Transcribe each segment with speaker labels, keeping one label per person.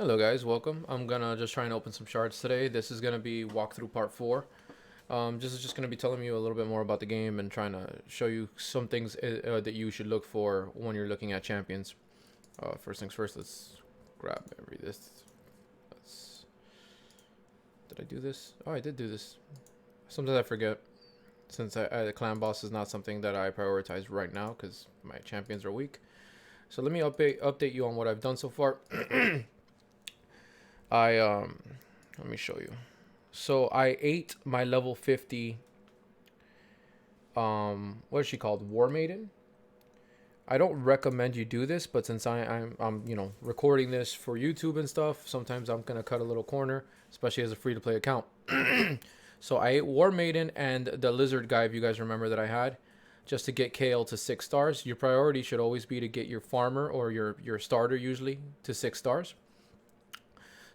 Speaker 1: Hello guys, welcome. I'm gonna just try and open some shards today. This is gonna be walkthrough part 4. This is just gonna be telling you a little bit more about the game and trying to show you some things that you should look for when you're looking at champions. First things first, let's grab this. Did I do this? Oh, I did do this. Sometimes I forget, since the clan boss is not something that I prioritize right now because my champions are weak. So let me update you on what I've done so far. Let me show you. So I ate my level 50 what is she called? War Maiden. I don't recommend you do this, but since I'm recording this for YouTube and stuff, sometimes I'm gonna cut a little corner, especially as a free to play account. So I ate War Maiden and the lizard guy, if you guys remember, that I had, just to get KL to 6 stars. Your priority should always be to get your farmer or your starter usually to 6 stars.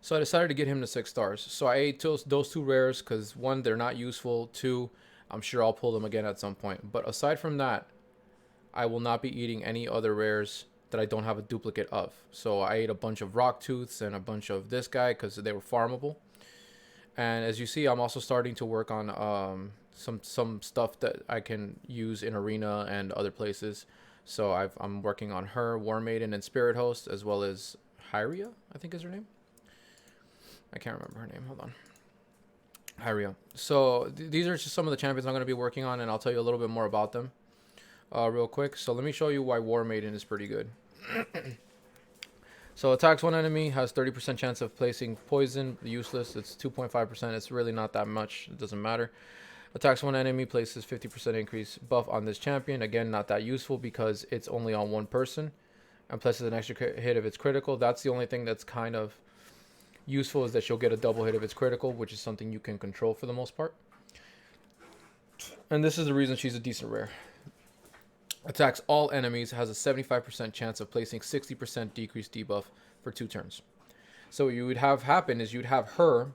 Speaker 1: So I decided to get him to 6 stars. So I ate those two rares because, one, they're not useful. Two, I'm sure I'll pull them again at some point. But aside from that, I will not be eating any other rares that I don't have a duplicate of. So I ate a bunch of rock tooths and a bunch of this guy because they were farmable. And as you see, I'm also starting to work on some stuff that I can use in arena and other places. So I'm working on her, War Maiden, and Spirit Host, as well as Hyria, I think is her name. I can't remember her name. Hold on. Hyria. So these are just some of the champions I'm going to be working on, and I'll tell you a little bit more about them real quick. So let me show you why War Maiden is pretty good. So attacks one enemy, has 30% chance of placing poison. Useless. It's 2.5%. It's really not that much. It doesn't matter. Attacks one enemy, places 50% increase buff on this champion. Again, not that useful because it's only on one person. And places an extra hit if it's critical. That's the only thing that's kind of useful, is that she'll get a double hit if it's critical, which is something you can control for the most part. And this is the reason she's a decent rare. Attacks all enemies, has a 75% chance of placing 60% decreased debuff for 2 turns. So what you would have happen is you'd have her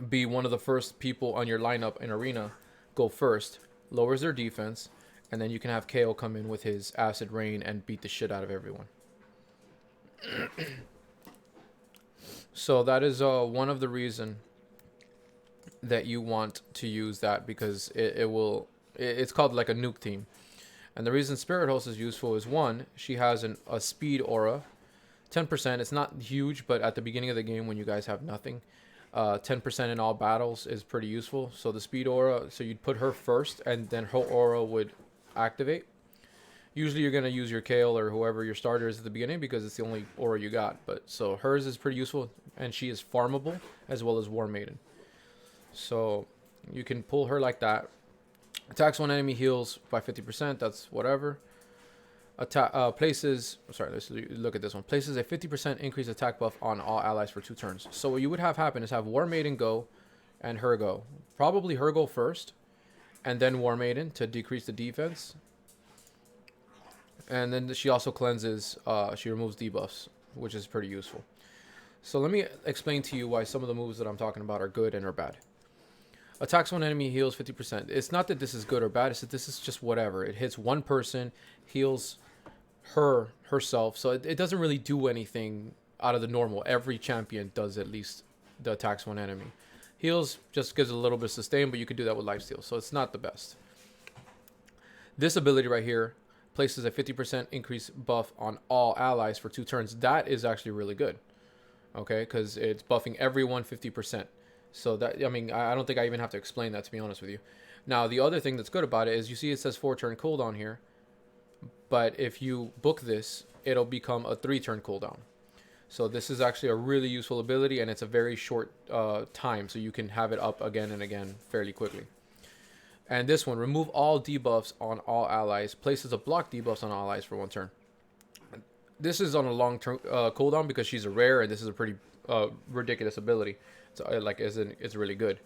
Speaker 1: be one of the first people on your lineup in arena, go first, lowers their defense, and then you can have KO come in with his acid rain and beat the shit out of everyone. So that is one of the reason that you want to use that, because it's called like a nuke team. And the reason Spirit Host is useful is, one, she has a speed aura, 10%. It's not huge, but at the beginning of the game when you guys have nothing, 10% in all battles is pretty useful. So the speed aura, so you'd put her first, and then her aura would activate. Usually you're going to use your Kale or whoever your starter is at the beginning because it's the only aura you got. But so hers is pretty useful, and she is farmable as well as War Maiden. So you can pull her like that. Attacks one enemy, heals by 50%. That's whatever. Places, sorry, let's look at this one. Places a 50% increased attack buff on all allies for 2 turns. So what you would have happen is have War Maiden go and her go. Probably her go first, and then War Maiden to decrease the defense. And then she also cleanses, she removes debuffs, which is pretty useful. So let me explain to you why some of the moves that I'm talking about are good and are bad. Attacks one enemy, heals 50%. It's not that this is good or bad, it's that this is just whatever. It hits one person, heals herself, so it doesn't really do anything out of the normal. Every champion does at least the attacks one enemy. Heals just gives a little bit of sustain, but you can do that with lifesteal, so it's not the best. This ability right here places a 50% increase buff on all allies for 2 turns. That is actually really good, okay, because it's buffing everyone 50%. So that, I mean, I don't think I even have to explain that, to be honest with you. Now, the other thing that's good about it is you see it says 4-turn cooldown here, but if you book this, it'll become a 3-turn cooldown. So this is actually a really useful ability, and it's a very short time, so you can have it up again and again fairly quickly. And this one, remove all debuffs on all allies, places a block debuffs on allies for 1 turn. This is on a long-term cooldown because she's a rare, and this is a pretty ridiculous ability. So it's really good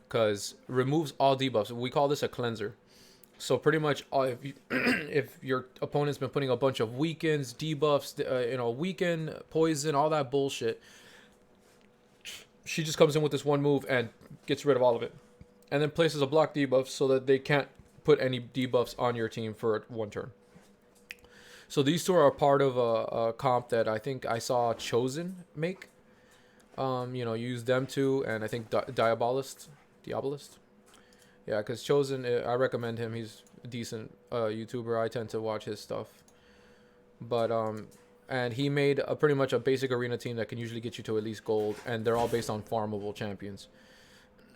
Speaker 1: because removes all debuffs. We call this a cleanser. So pretty much if your opponent's been putting a bunch of weakens, debuffs, weaken, poison, all that bullshit, she just comes in with this one move and gets rid of all of it, and then places a block debuff so that they can't put any debuffs on your team for 1 turn. So these two are part of a comp that I think I saw Chosen make. Use them two, and I think Diabolist. Yeah, because Chosen, I recommend him. He's a decent YouTuber. I tend to watch his stuff. But and he made a pretty much a basic arena team that can usually get you to at least gold, and they're all based on farmable champions.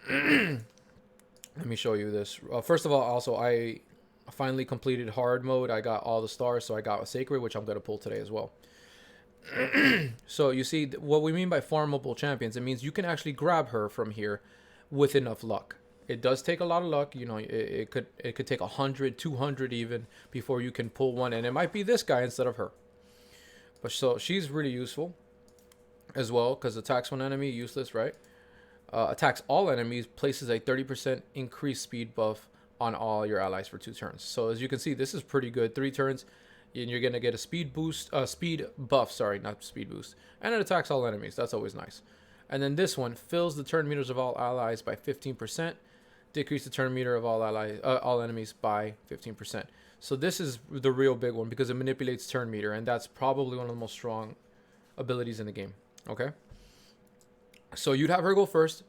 Speaker 1: Let me show you this. First of all, also I finally completed hard mode. I got all the stars, so I got a sacred, which I'm gonna pull today as well. So you see what we mean by farmable champions. It means you can actually grab her from here with enough luck. It does take a lot of luck. It could take 100, 200 even before you can pull one, and it might be this guy instead of her. But so she's really useful as well because attacks one enemy, useless, right? Attacks all enemies, places a 30% increased speed buff on all your allies for 2 turns. So as you can see, this is pretty good. 3 turns, and you're gonna get a speed boost, speed buff. Sorry, not speed boost, and it attacks all enemies. That's always nice. And then this one fills the turn meters of all allies by 15%. Decrease the turn meter of all enemies by 15%. So this is the real big one because it manipulates turn meter, and that's probably one of the most strong abilities in the game. Okay. So you'd have her go first.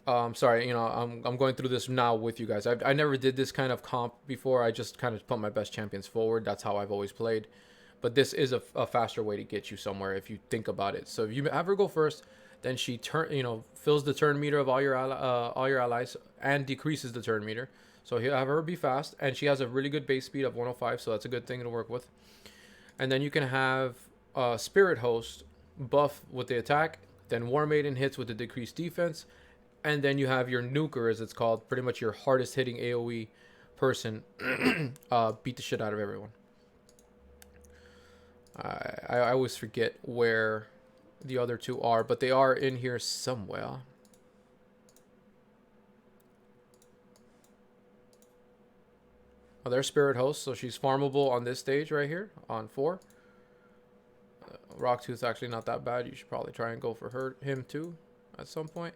Speaker 1: Sorry, I'm going through this now with you guys. I never did this kind of comp before. I just kind of put my best champions forward. That's how I've always played. But this is a faster way to get you somewhere if you think about it. So if you have her go first, then she fills the turn meter of all your allies and decreases the turn meter. So you have her be fast, and she has a really good base speed of 105, so that's a good thing to work with. And then you can have Spirit Host buff with the attack, then War Maiden hits with the decreased defense, and then you have your nuker, as it's called, pretty much your hardest hitting AoE person, beat the shit out of everyone. I always forget where the other two are, but they are in here somewhere. Oh, there's Spirit Host, so she's farmable on this stage right here, on 4. Rocktooth's actually not that bad. You should probably try and go for him too at some point.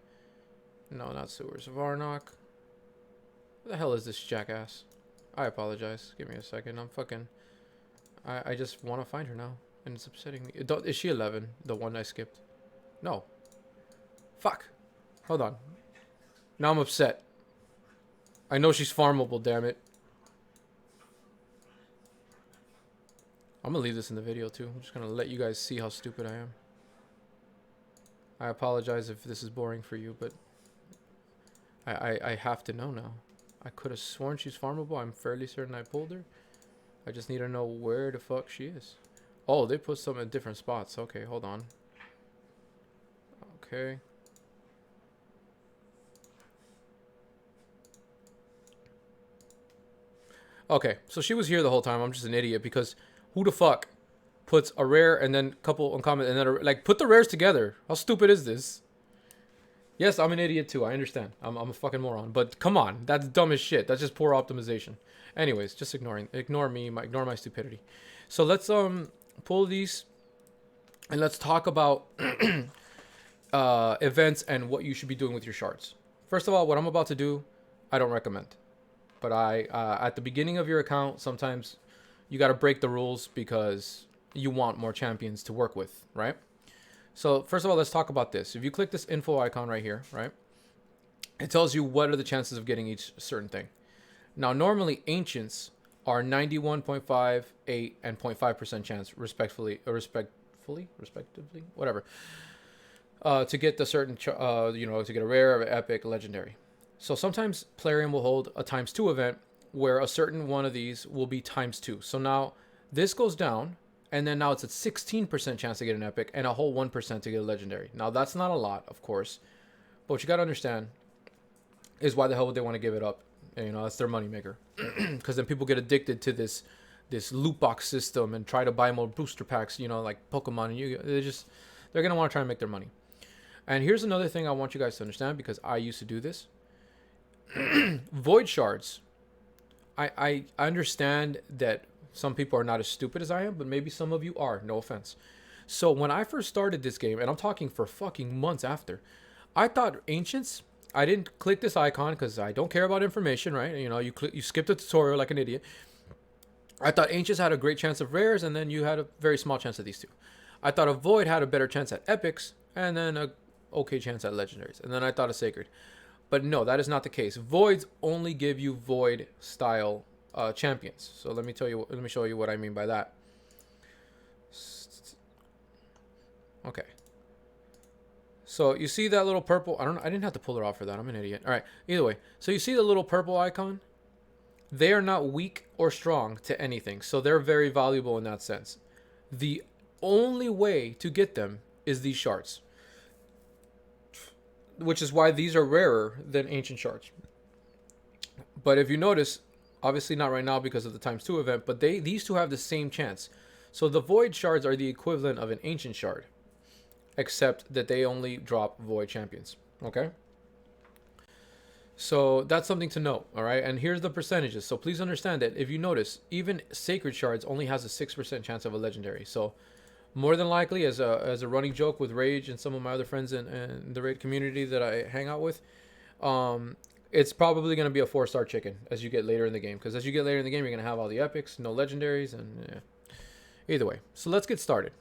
Speaker 1: No, not Sewers. Varnock. Where the hell is this jackass? I apologize. Give me a second. I just want to find her now, and it's upsetting me. Is she 11? The one I skipped? No. Fuck. Hold on. Now I'm upset. I know she's farmable, damn it. I'm gonna leave this in the video too. I'm just gonna let you guys see how stupid I am. I apologize if this is boring for you, but I have to know now. I could have sworn she's farmable. I'm fairly certain I pulled her. I just need to know where the fuck she is. Oh, they put some in different spots. Okay, hold on. Okay. Okay, so she was here the whole time. I'm just an idiot because who the fuck puts a rare and then a couple uncommon and then like put the rares together? How stupid is this? Yes, I'm an idiot too. I understand. I'm a fucking moron. But come on, that's dumb as shit. That's just poor optimization. Anyways, just ignore my stupidity. So let's pull these and let's talk about events and what you should be doing with your shards. First of all, what I'm about to do, I don't recommend. But at the beginning of your account, sometimes you got to break the rules because you want more champions to work with, right? So first of all, let's talk about this. If you click this info icon right here, right, it tells you what are the chances of getting each certain thing. Now, normally ancients are 91.5, 8, and 0.5% chance, respectively, whatever, to get the certain, to get a rare, epic, legendary. So sometimes Plarium will hold a ×2 event where a certain one of these will be ×2. So now this goes down, and then now it's a 16% chance to get an epic and a whole 1% to get a legendary. Now that's not a lot, of course, but what you got to understand is why the hell would they want to give it up? And, that's their moneymaker. Because then people get addicted to this loot box system and try to buy more booster packs, like Pokemon. And they're going to want to try and make their money. And here's another thing I want you guys to understand, because I used to do this. Void shards. I understand that some people are not as stupid as I am, but maybe some of you are. No offense. So when I first started this game, and I'm talking for fucking months after, I thought ancients. I didn't click this icon because I don't care about information, right? You skip the tutorial like an idiot. I thought Ancients had a great chance of rares, and then you had a very small chance of these two. I thought a Void had a better chance at Epics, and then a okay chance at Legendaries. And then I thought a Sacred. But no, that is not the case. Voids only give you Void style champions. So let me show you what I mean by that. Okay. So you see that little purple, I didn't have to pull it off for that. I'm an idiot. All right. Either way. So you see the little purple icon? They are not weak or strong to anything. So they're very valuable in that sense. The only way to get them is these shards, which is why these are rarer than ancient shards. But if you notice, obviously not right now because of the ×2 event, but these two have the same chance. So the void shards are the equivalent of an ancient shard, except that they only drop void champions. Okay, so that's something to note. All right, and here's the percentages. So please understand that if you notice, even sacred shards only has a 6% chance of a legendary. So more than likely, as a running joke with Rage and some of my other friends in the Raid community that I hang out with, it's probably going to be a 4-star chicken as you get later in the game. Because as you get later in the game, you're going to have all the epics, no legendaries, and yeah. Either way. So let's get started.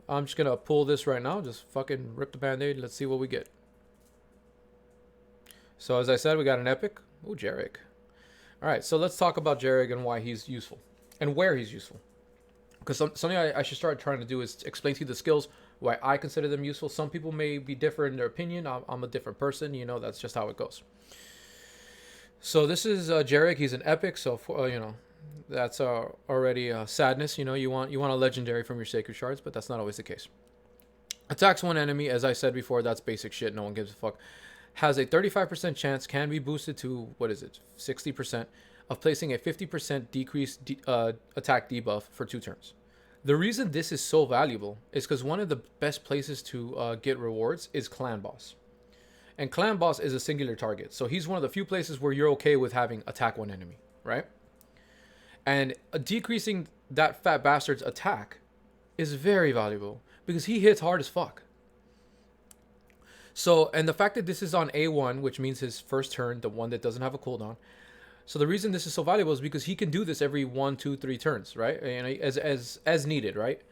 Speaker 1: I'm just going to pull this right now. Just fucking rip the band-aid. Let's see what we get. So as I said, we got an epic. Ooh, Jarek. All right, so let's talk about Jarek and why he's useful. And where he's useful. Because something I should start trying to do is explain to you the skills, why I consider them useful. Some people may be different in their opinion. I'm a different person. You know, that's just how it goes. So this is Jarek. He's an epic. So, you know, that's already sadness. You know, you want a legendary from your sacred shards, but that's not always the case. Attacks one enemy. As I said before, that's basic shit. No one gives a fuck. Has a 35% chance, can be boosted to, 60%, of placing a 50% decreased attack debuff for 2 turns. The reason this is so valuable is because one of the best places to get rewards is Clan Boss. And Clan Boss is a singular target. So he's one of the few places where you're okay with having attack one enemy, right? And decreasing that fat bastard's attack is very valuable because he hits hard as fuck. So, and the fact that this is on A1, which means his first turn, the one that doesn't have a cooldown. So the reason this is so valuable is because he can do this every 1, 2, 3 turns, right? And as needed, right?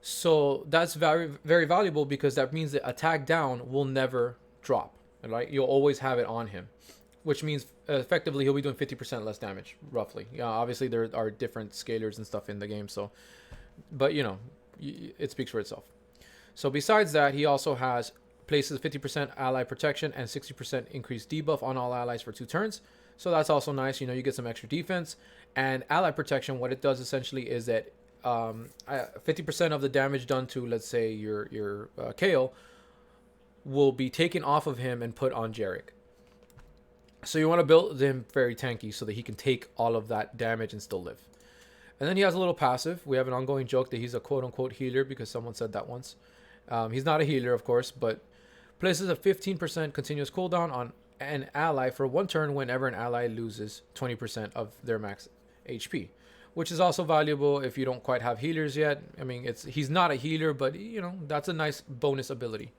Speaker 1: So that's very, very valuable because that means that attack down will never drop, right? You'll always have it on him, which means effectively he'll be doing 50% less damage, roughly. Yeah, obviously there are different scalars and stuff in the game, so, but you know, it speaks for itself. So besides that, he also has places 50% ally protection and 60% increased debuff on all allies for 2 turns. So that's also nice. You know, you get some extra defense. And ally protection, what it does essentially is that 50% of the damage done to, let's say, your Kale will be taken off of him and put on Jarek. So you want to build him very tanky so that he can take all of that damage and still live. And then he has a little passive. We have an ongoing joke that he's a quote-unquote healer because someone said that once. He's not a healer, of course, but places a 15% continuous cooldown on an ally for 1 turn whenever an ally loses 20% of their max HP, which is also valuable if you don't quite have healers yet. I mean, he's not a healer, but you know, that's a nice bonus ability.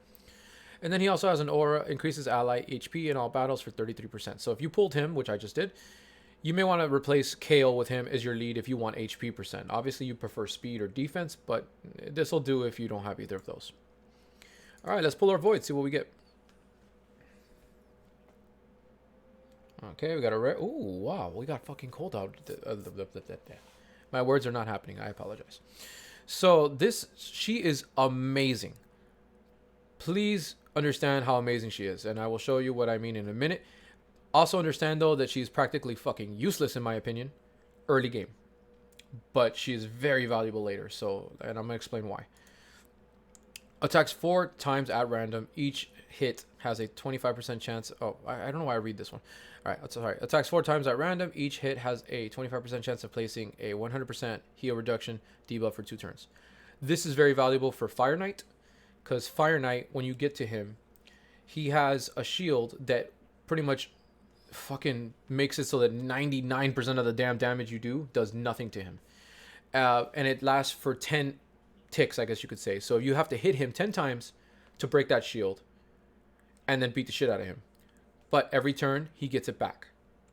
Speaker 1: And then he also has an aura, increases ally HP in all battles for 33%. So if you pulled him, which I just did, you may want to replace Kale with him as your lead if you want HP percent. Obviously, you prefer speed or defense, but this will do if you don't have either of those. All right, let's pull our void, see what we get. Okay, we got a rare. Ooh, wow, we got fucking cold out. My words are not happening. I apologize. So she is amazing. Please understand how amazing she is, and I will show you what I mean in a minute. Also understand, though, that she's practically fucking useless, in my opinion, early game. But she is very valuable later, so, and I'm going to explain why. Attacks 4 times at random. Each hit has a 25% chance. Oh, I don't know why I read this one. All right, sorry. Attacks 4 times at random. Each hit has a 25% chance of placing a 100% heal reduction debuff for 2 turns. This is very valuable for Fire Knight, because Fire Knight, when you get to him, he has a shield that pretty much fucking makes it so that 99% of the damn damage you do does nothing to him. And it lasts for 10 ticks, I guess you could say. So you have to hit him 10 times to break that shield and then beat the shit out of him. But every turn, he gets it back.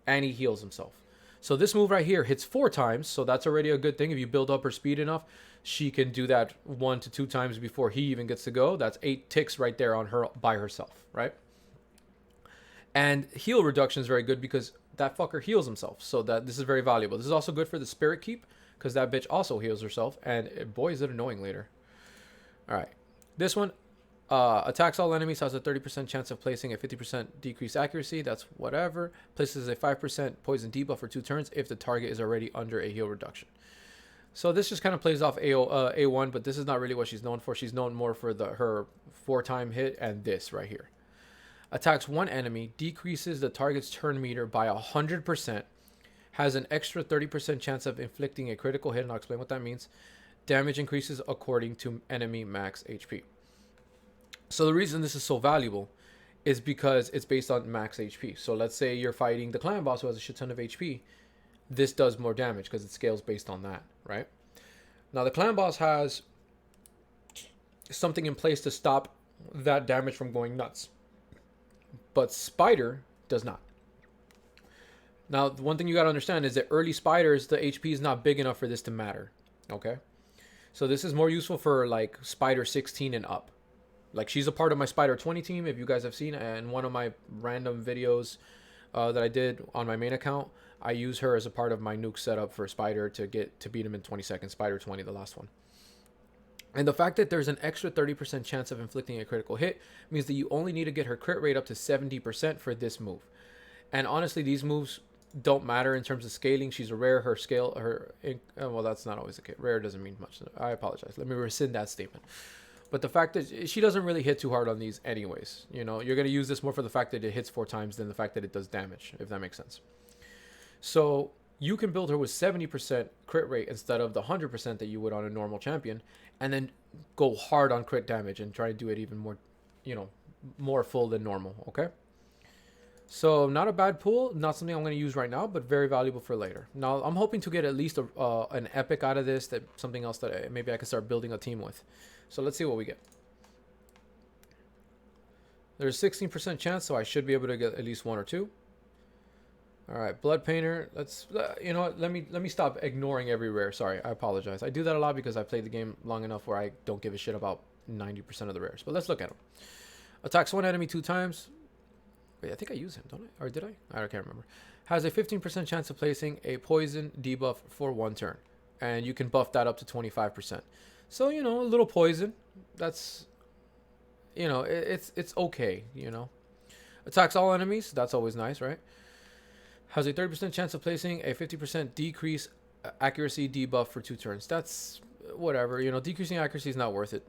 Speaker 1: And he heals himself. So this move right here hits 4 times, so that's already a good thing. If you build up her speed enough, she can do that 1 to 2 times before he even gets to go. That's 8 ticks right there on her by herself, right? And heal reduction is very good because that fucker heals himself. So that this is very valuable. This is also good for the spirit keep because that bitch also heals herself. And boy, is it annoying later. All right. This one attacks all enemies, has a 30% chance of placing a 50% decreased accuracy. That's whatever. Places a 5% poison debuff for 2 turns if the target is already under a heal reduction. So this just kind of plays off A1, but this is not really what she's known for. She's known more for her 4-time hit and this right here. Attacks one enemy, decreases the target's turn meter by 100%, has an extra 30% chance of inflicting a critical hit, and I'll explain what that means. Damage increases according to enemy max HP. So the reason this is so valuable is because it's based on max HP. So let's say you're fighting the clan boss who has a shit ton of HP. This does more damage because it scales based on that, right? Now the clan boss has something in place to stop that damage from going nuts, but Spider does not. Now, the one thing you got to understand is that early Spiders, the HP is not big enough for this to matter, okay? So this is more useful for like Spider 16 and up. Like she's a part of my Spider 20 team, if you guys have seen, and one of my random videos that I did on my main account, I use her as a part of my nuke setup for Spider to beat him in 20 seconds, Spider 20, the last one. And the fact that there's an extra 30% chance of inflicting a critical hit means that you only need to get her crit rate up to 70% for this move. And honestly, these moves don't matter in terms of scaling. She's a rare. Her scale, well, that's not always the case. Rare doesn't mean much. I apologize. Let me rescind that statement. But the fact that she doesn't really hit too hard on these anyways. You know, you're going to use this more for the fact that it hits 4 times than the fact that it does damage, if that makes sense. So you can build her with 70% crit rate instead of the 100% that you would on a normal champion, and then go hard on crit damage and try to do it even more, you know, more full than normal, okay? So not a bad pool, not something I'm going to use right now, but very valuable for later. Now I'm hoping to get at least an epic out of this, that something else that maybe I can start building a team with. So let's see what we get. There's 16% chance, so I should be able to get at least 1 or 2. All right, Blood Painter. Let's, you know what? Let me stop ignoring every rare. Sorry, I apologize. I do that a lot because I played the game long enough where I don't give a shit about 90% of the rares. But let's look at him. Attacks one enemy 2 times. Wait, I think I use him, don't I? Or did I? I can't remember. Has a 15% chance of placing a poison debuff for 1 turn, and you can buff that up to 25%. So you know, a little poison. That's, you know, it's okay. You know, attacks all enemies. That's always nice, right? Has a 30% chance of placing a 50% decrease accuracy debuff for 2 turns. That's whatever. You know, decreasing accuracy is not worth it.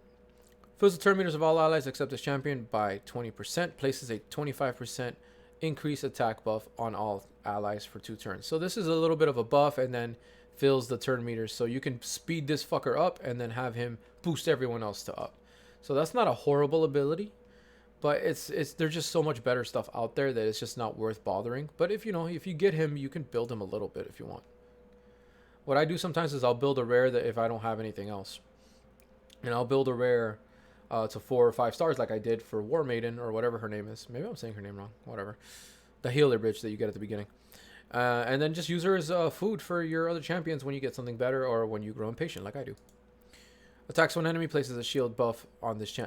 Speaker 1: Fills the turn meters of all allies except this champion by 20%. Places a 25% increase attack buff on all allies for 2 turns. So this is a little bit of a buff, and then fills the turn meters. So you can speed this fucker up and then have him boost everyone else to up. So that's not a horrible ability. But there's just so much better stuff out there that it's just not worth bothering. But if you get him, you can build him a little bit if you want. What I do sometimes is I'll build a rare that if I don't have anything else, and I'll build a rare to 4 or 5 stars like I did for War Maiden or whatever her name is. Maybe I'm saying her name wrong. Whatever, the healer bridge that you get at the beginning, and then just use her as food for your other champions when you get something better or when you grow impatient like I do. Attacks one enemy, places a shield buff on this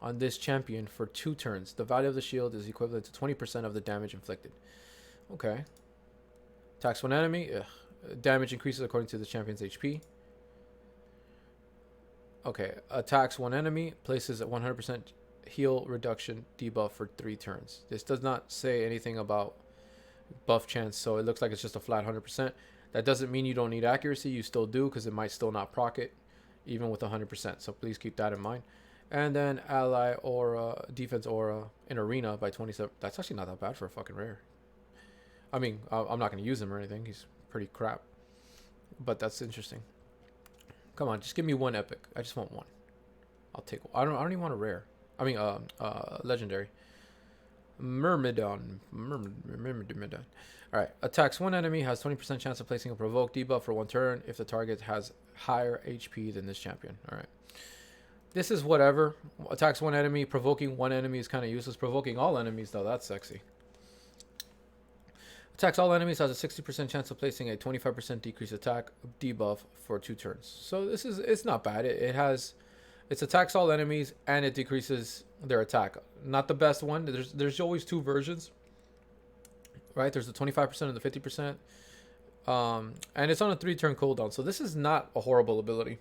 Speaker 1: on this champion for 2 turns. The value of the shield is equivalent to 20% of the damage inflicted. Okay. Attacks one enemy. Damage increases according to the champion's HP. Okay. Attacks one enemy. Places a 100% heal reduction debuff for 3 turns. This does not say anything about buff chance, so it looks like it's just a flat 100%. That doesn't mean you don't need accuracy. You still do, because it might still not proc it, even with 100%. So please keep that in mind. And then ally aura, defense aura in arena by 27. That's actually not that bad for a fucking rare. I mean, I'm not going to use him or anything. He's pretty crap. But that's interesting. Come on, just give me 1 epic. I just want 1. I'll take. I don't even want a rare. I mean, legendary. Myrmidon. All right. Attacks one enemy, has 20% chance of placing a provoke debuff for 1 turn if the target has higher HP than this champion. All right. This is whatever. Attacks one enemy. Provoking one enemy is kind of useless. Provoking all enemies, though, that's sexy. Attacks all enemies has a 60% chance of placing a 25% decrease attack debuff for 2 turns. So it's not bad. It attacks all enemies and it decreases their attack. Not the best one. There's always 2 versions, right? There's the 25% and the 50%. And it's on a 3-turn cooldown. So this is not a horrible ability.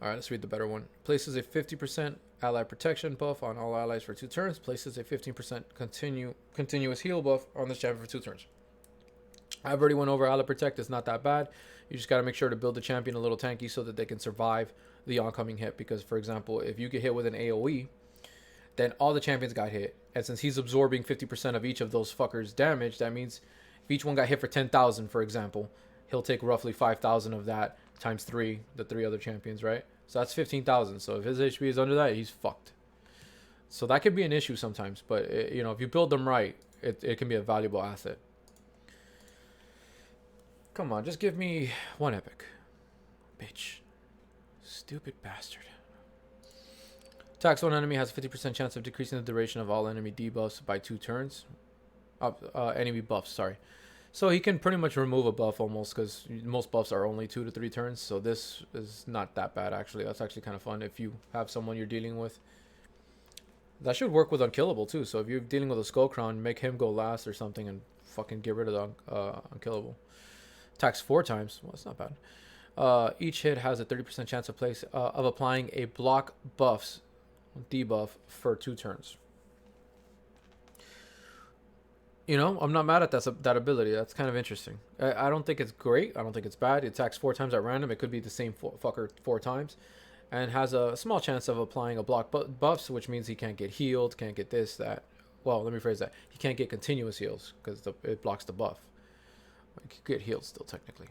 Speaker 1: All right, let's read the better one. Places a 50% ally protection buff on all allies for 2 turns. Places a 15% continuous heal buff on this champion for 2 turns. I've already went over ally protect. It's not that bad. You just got to make sure to build the champion a little tanky so that they can survive the oncoming hit. Because, for example, if you get hit with an AoE, then all the champions got hit. And since he's absorbing 50% of each of those fuckers' damage, that means if each one got hit for 10,000, for example, he'll take roughly 5,000 of that times 3, the 3 other champions, right? So that's 15,000. So if his HP is under that, he's fucked. So that could be an issue sometimes. But, if you build them right, it can be a valuable asset. Come on, just give me 1 epic. Bitch. Stupid bastard. Attacks one enemy has a 50% chance of decreasing the duration of all enemy debuffs by 2 turns. Enemy buffs, sorry. So he can pretty much remove a buff almost, because most buffs are only 2 to 3 turns. So this is not that bad, actually. That's actually kind of fun if you have someone you're dealing with. That should work with Unkillable, too. So if you're dealing with a Skull Crown, make him go last or something and fucking get rid of the Unkillable. Attacks 4 times. Well, that's not bad. Each hit has a 30% chance of applying a block buffs debuff for 2 turns. I'm not mad at that ability. That's kind of interesting. I don't think it's great. I don't think it's bad. It attacks 4 times at random. It could be the same fucker 4 times. And has a small chance of applying a block buffs, which means he can't get healed, can't get this, that. Well, let me phrase that. He can't get continuous heals because it blocks the buff. He could get healed still, technically.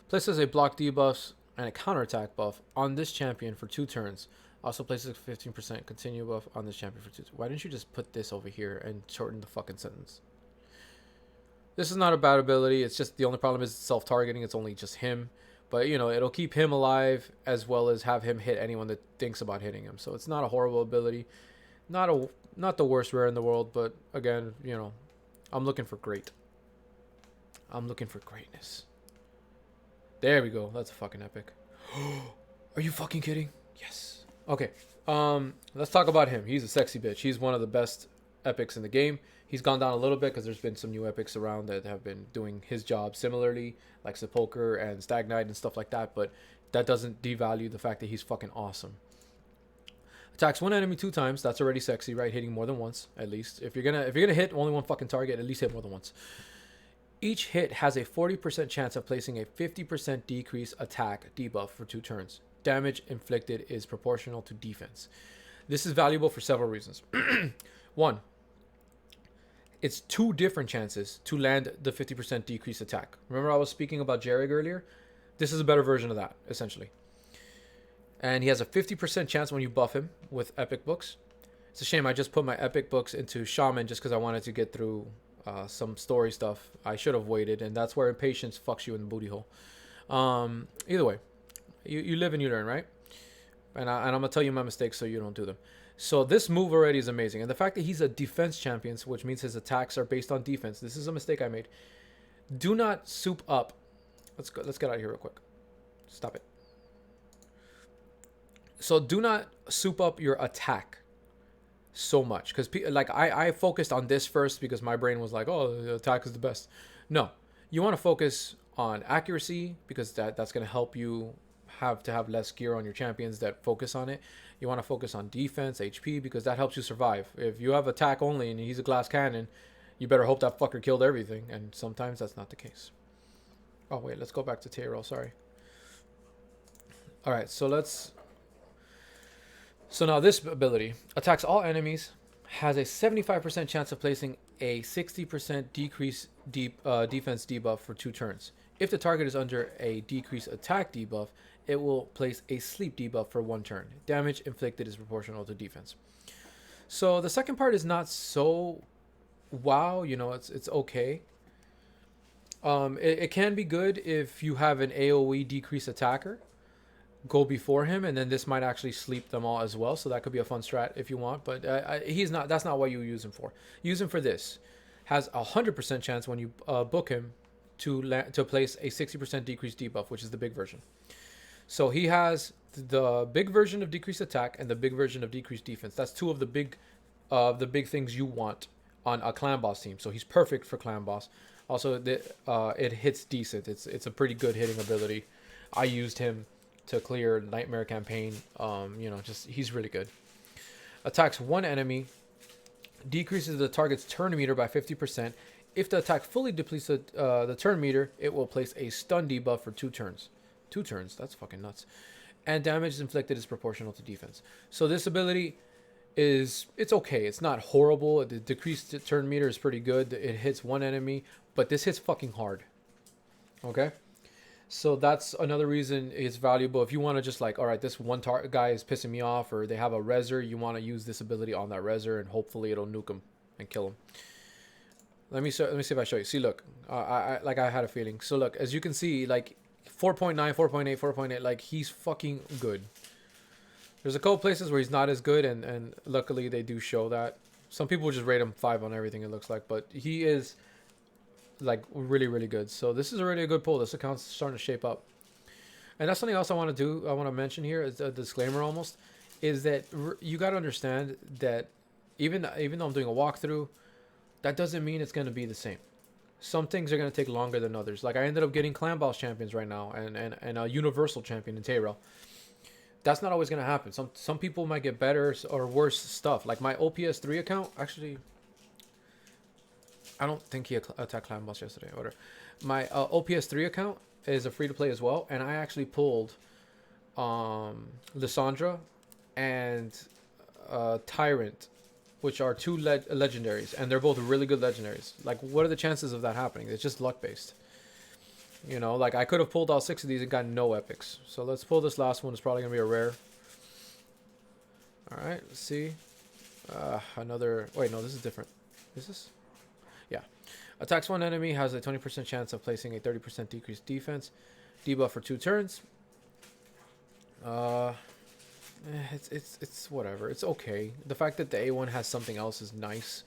Speaker 1: Places a block debuffs and a counterattack buff on this champion for 2 turns. Also places a 15% continue buff on this champion for 2 turns. Why didn't you just put this over here and shorten the fucking sentence? This is not a bad ability. It's just the only problem is self-targeting. It's only just him. But, it'll keep him alive as well as have him hit anyone that thinks about hitting him. So it's not a horrible ability. Not the worst rare in the world. But, again, I'm looking for great. I'm looking for greatness. There we go. That's a fucking epic. Are you fucking kidding? Yes. Okay. Let's talk about him. He's a sexy bitch. He's one of the best epics in the game. He's gone down a little bit because there's been some new epics around that have been doing his job similarly, like Sepulcher and Stag Knight and stuff like that. But that doesn't devalue the fact that he's fucking awesome. Attacks 1 enemy 2 times. That's already sexy, right? Hitting more than once, at least. If you're gonna hit only 1 fucking target, at least hit more than once. Each hit has a 40% chance of placing a 50% decrease attack debuff for 2 turns. Damage inflicted is proportional to defense. This is valuable for several reasons. 1, it's 2 different chances to land the 50% decrease attack. Remember I was speaking about Jarrig earlier? This is a better version of that, essentially. And he has a 50% chance when you buff him with epic books. It's a shame I just put my epic books into Shaman just because I wanted to get through some story stuff. I should have waited, and that's where impatience fucks you in the booty hole. Either way, you live and you learn, right? And I'm gonna tell you my mistakes so you don't do them. So this move already is amazing, and the fact that he's a defense champion, which means his attacks are based on defense. This is a mistake I made. Do not soup up. Let's get out of here real quick. Stop it. So do not soup up your attack so much, because I focused on this first because my brain was like, oh, the attack is the best. No, you want to focus on accuracy because that's going to help you have less gear on your champions that focus on it. You want to focus on defense, HP, because that helps you survive. If you have attack only and he's a glass cannon, you better hope that fucker killed everything, and sometimes that's not the case. Oh wait, let's go back to Tyrell. Sorry. All right, so now this ability attacks all enemies, has a 75% chance of placing a 60% decrease defense debuff for 2 turns. If the target is under a decrease attack debuff, it will place a sleep debuff for 1 turn. Damage inflicted is proportional to defense. So the second part is not so wow, it's okay. It can be good if you have an AoE decrease attacker go before him, and then this might actually sleep them all as well, so that could be a fun strat if you want. But that's not what you use him for. Use him for this. has a 100% chance when you book him to place a 60% decreased debuff, which is the big version. So he has the big version of decreased attack and the big version of decreased defense. That's two of the big things you want on a clan boss team. So he's perfect for clan boss. Also, it hits decent. It's a pretty good hitting ability. I used him to clear Nightmare campaign. Just he's really good. Attacks one enemy, decreases the target's turn meter by 50%. If the attack fully depletes the turn meter, it will place a stun debuff for 2 turns. 2 turns, that's fucking nuts. And damage inflicted is proportional to defense. So this ability it's okay. It's not horrible. The decreased turn meter is pretty good. It hits one enemy, but this hits fucking hard. Okay? So that's another reason it's valuable. If you want to just like, all right, this one guy is pissing me off, or they have a reser, you want to use this ability on that reser, and hopefully it'll nuke him and kill him. Let me see if I show you. See, look, I had a feeling. So look, as you can see, like 4.9, 4.8, 4.8, like he's fucking good. There's a couple places where he's not as good, and luckily they do show that. Some people just rate him 5 on everything, it looks like, but he is like really, really good. So this is already a good pull. This account's starting to shape up. And that's something else I want to do. I want to mention here as a disclaimer almost, is that you got to understand that even though I'm doing a walkthrough, that doesn't mean it's going to be the same. Some things are going to take longer than others. Like I ended up getting clan boss champions right now and a universal champion in Tyrell. That's not always going to happen. Some people might get better or worse stuff. Like my OPS 3 account, actually, I don't think he attacked clan boss yesterday. Whatever. My OPS 3 account is a free to play as well, and I actually pulled Lysandra and Tyrant, which are 2 legendaries, and they're both really good legendaries. Like, what are the chances of that happening? It's just luck based. You know, like I could have pulled all 6 of these and got no epics. So let's pull this last one. It's probably gonna be a rare. All right, let's see. Another. Wait, no, this is different. Is this? Yeah. Attacks one enemy, has a 20% chance of placing a 30% decreased defense. Debuff for 2 turns. It's whatever. It's okay. The fact that the A1 has something else is nice.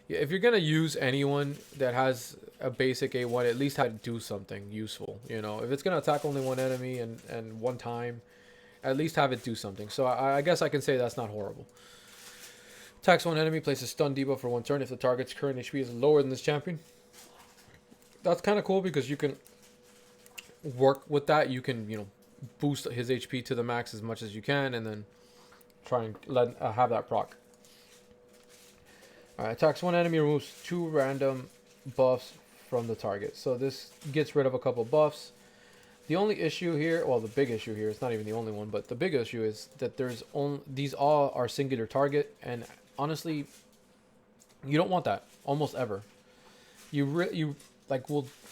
Speaker 1: Yeah, if you're gonna use anyone that has a basic A1, at least have to do something useful. You know, if it's gonna attack only one enemy and one time, at least have it do something. So I guess I can say that's not horrible. Attacks one enemy, places stun debuff for 1 turn if the target's current HP is lower than this champion. That's kind of cool because you can work with that. You can, boost his HP to the max as much as you can, and then try and have that proc. Alright, attacks one enemy, removes 2 random buffs from the target. So this gets rid of a couple buffs. The only issue here, well, the big issue here, it's not even the only one, but the big issue is that these all are singular target, and honestly, you don't want that almost ever.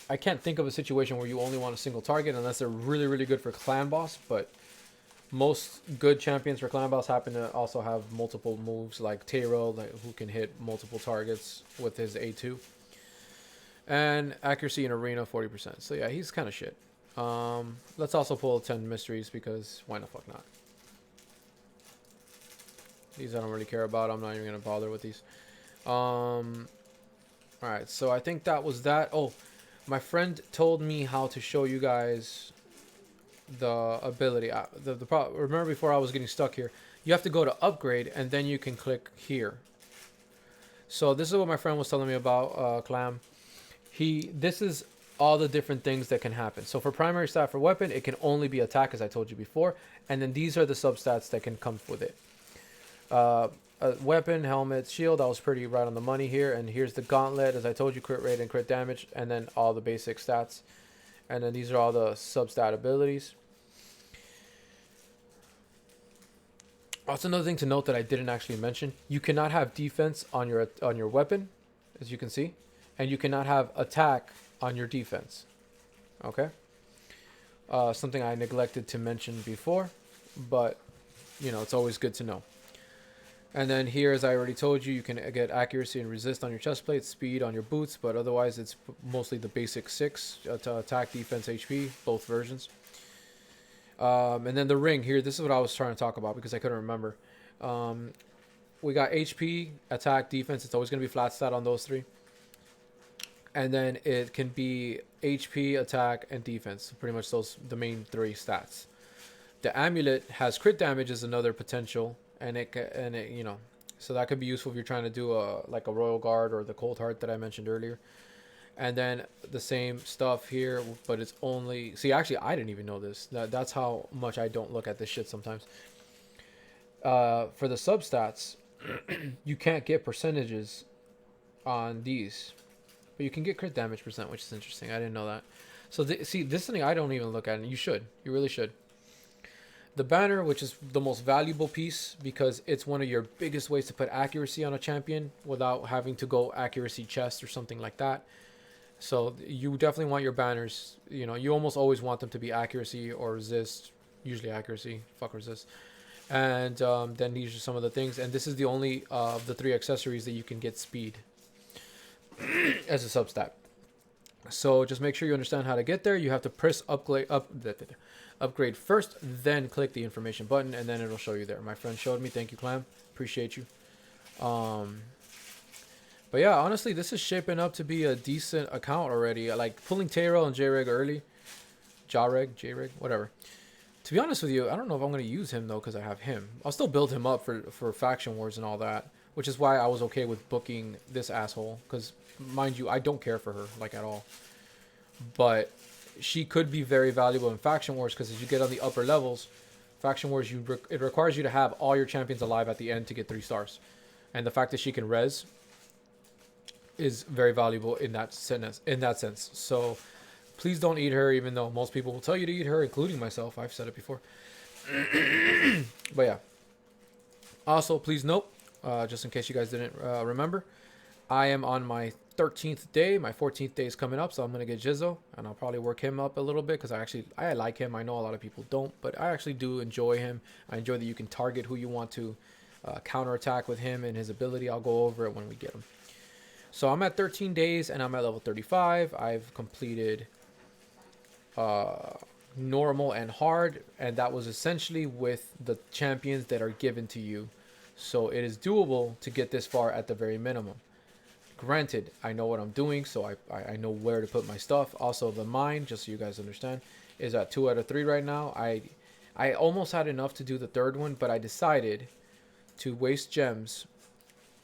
Speaker 1: I can't think of a situation where you only want a single target unless they're really, really good for clan boss, but most good champions for clan boss happen to also have multiple moves, like Tyrell, who can hit multiple targets with his A2. And accuracy in arena, 40%. So yeah, he's kind of shit. Let's also pull 10 mysteries, because why the fuck not? These I don't really care about. I'm not even going to bother with these. Alright, so I think that was that. Oh, my friend told me how to show you guys the ability. Remember before I was getting stuck here, you have to go to upgrade and then you can click here. So this is what my friend was telling me about, Clam. This is all the different things that can happen. So for primary stat for weapon, it can only be attack, as I told you before, and then these are the substats that can come with it. Weapon, helmet, shield, that was pretty right on the money here. And here's the gauntlet, as I told you, crit rate and crit damage, and then all the basic stats. And then these are all the substat abilities. Also, another thing to note that I didn't actually mention, you cannot have defense on your weapon, as you can see, and you cannot have attack on your defense. Okay? Something I neglected to mention before, but it's always good to know. And then here, as I already told you, you can get accuracy and resist on your chest plate, speed on your boots, but otherwise it's mostly the basic 6 to attack, defense, HP, both versions. And then the ring here, this is what I was trying to talk about because I couldn't remember. We got HP, attack, defense. It's always going to be flat stat on those 3. and then it can be HP, attack, and defense. Pretty much those the main three stats. The amulet has crit damage as another potential, and it you know, so that could be useful if you're trying to do a like a royal guard or the cold heart that I mentioned earlier. And then the same stuff here, but it's only see. Actually, I didn't even know this. That's how much I don't look at this shit sometimes. For the substats, you can't get percentages on these, but you can get crit damage percent, which is interesting. I didn't know that. So see, this is something I don't even look at, and you should. You really should. The banner, which is the most valuable piece because it's one of your biggest ways to put accuracy on a champion without having to go accuracy chest or something like that. So you definitely want your banners, you know, you almost always want them to be accuracy or resist, usually accuracy, fuck resist. And then these are some of the things, and this is the only of the 3 accessories that you can get speed as a substat. So just make sure you understand how to get there. You have to press upgrade first, then click the information button, and then it'll show you there. My friend showed me. Thank you, Clam. Appreciate you. But yeah, honestly, this is shaping up to be a decent account already. Like pulling Tayrel and J-Reg early. J-Reg, whatever. To be honest with you, I don't know if I'm going to use him, though, because I have him. I'll still build him up for faction wars and all that, which is why I was okay with booking this asshole. Because, mind you, I don't care for her, like, at all. But she could be very valuable in faction wars, because as you get on the upper levels, faction wars, it requires you to have all your champions alive at the end to get 3 stars. And the fact that she can res is very valuable in that sense. So please don't eat her, even though most people will tell you to eat her, including myself. I've said it before. But yeah. Also, please note, just in case you guys didn't remember, I am on my 13th day. My 14th day is coming up, so I'm going to get Jizzo, and I'll probably work him up a little bit because I like him. I know a lot of people don't, but I actually do enjoy him. I enjoy that you can target who you want to counterattack with him and his ability. I'll go over it when we get him. So I'm at 13 days, and I'm at level 35. I've completed normal and hard, and that was essentially with the champions that are given to you. So it is doable to get this far at the very minimum. Granted, I know what I'm doing, so I know where to put my stuff. Also, the mine, just so you guys understand, is at 2 out of 3 right now. I almost had enough to do the 3rd one, but I decided to waste gems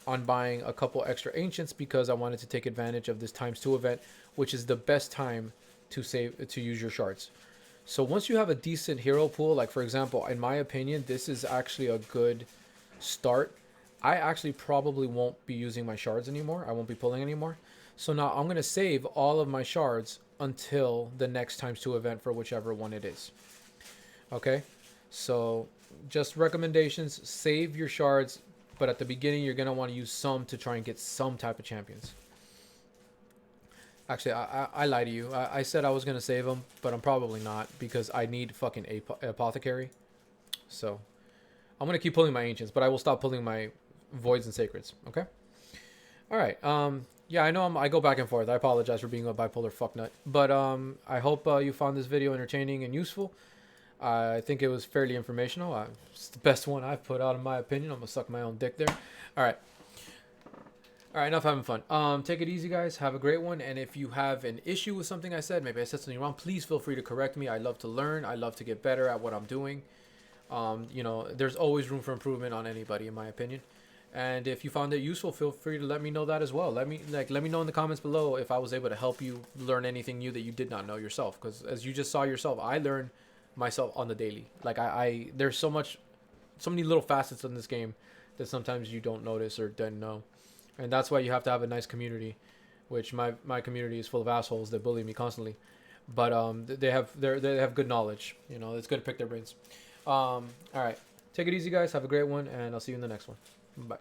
Speaker 1: on buying a couple extra ancients because I wanted to take advantage of this ×2 event, which is the best time to use your shards. So once you have a decent hero pool, like for example, in my opinion, this is actually a good start. I actually probably won't be using my shards anymore. I won't be pulling anymore. So now I'm going to save all of my shards until the next ×2 event for whichever one it is. Okay, so just recommendations: save your shards, but at the beginning you're going to want to use some to try and get some type of champions. Actually, I lied to you. I said I was going to save them, but I'm probably not because I need fucking apothecary. So I'm going to keep pulling my ancients, but I will stop pulling my voids and sacreds. Okay? All right. Yeah, I know I go back and forth. I apologize for being a bipolar fucknut. But I hope you found this video entertaining and useful. I think it was fairly informational. It's the best one I've put out in my opinion. I'm going to suck my own dick there. All right. All right, enough having fun. Take it easy, guys. Have a great one. And if you have an issue with something I said, maybe I said something wrong, please feel free to correct me. I love to learn. I love to get better at what I'm doing. You know, there's always room for improvement on anybody, in my opinion. And if you found it useful, feel free to let me know that as well. Let me know in the comments below if I was able to help you learn anything new that you did not know yourself. Because as you just saw yourself, I learn myself on the daily. Like there's so many little facets in this game that sometimes you don't notice or didn't know. And that's why you have to have a nice community, which my community is full of assholes that bully me constantly. But they have good knowledge. You know, it's good to pick their brains. All right. Take it easy, guys. Have a great one, and I'll see you in the next one. Bye.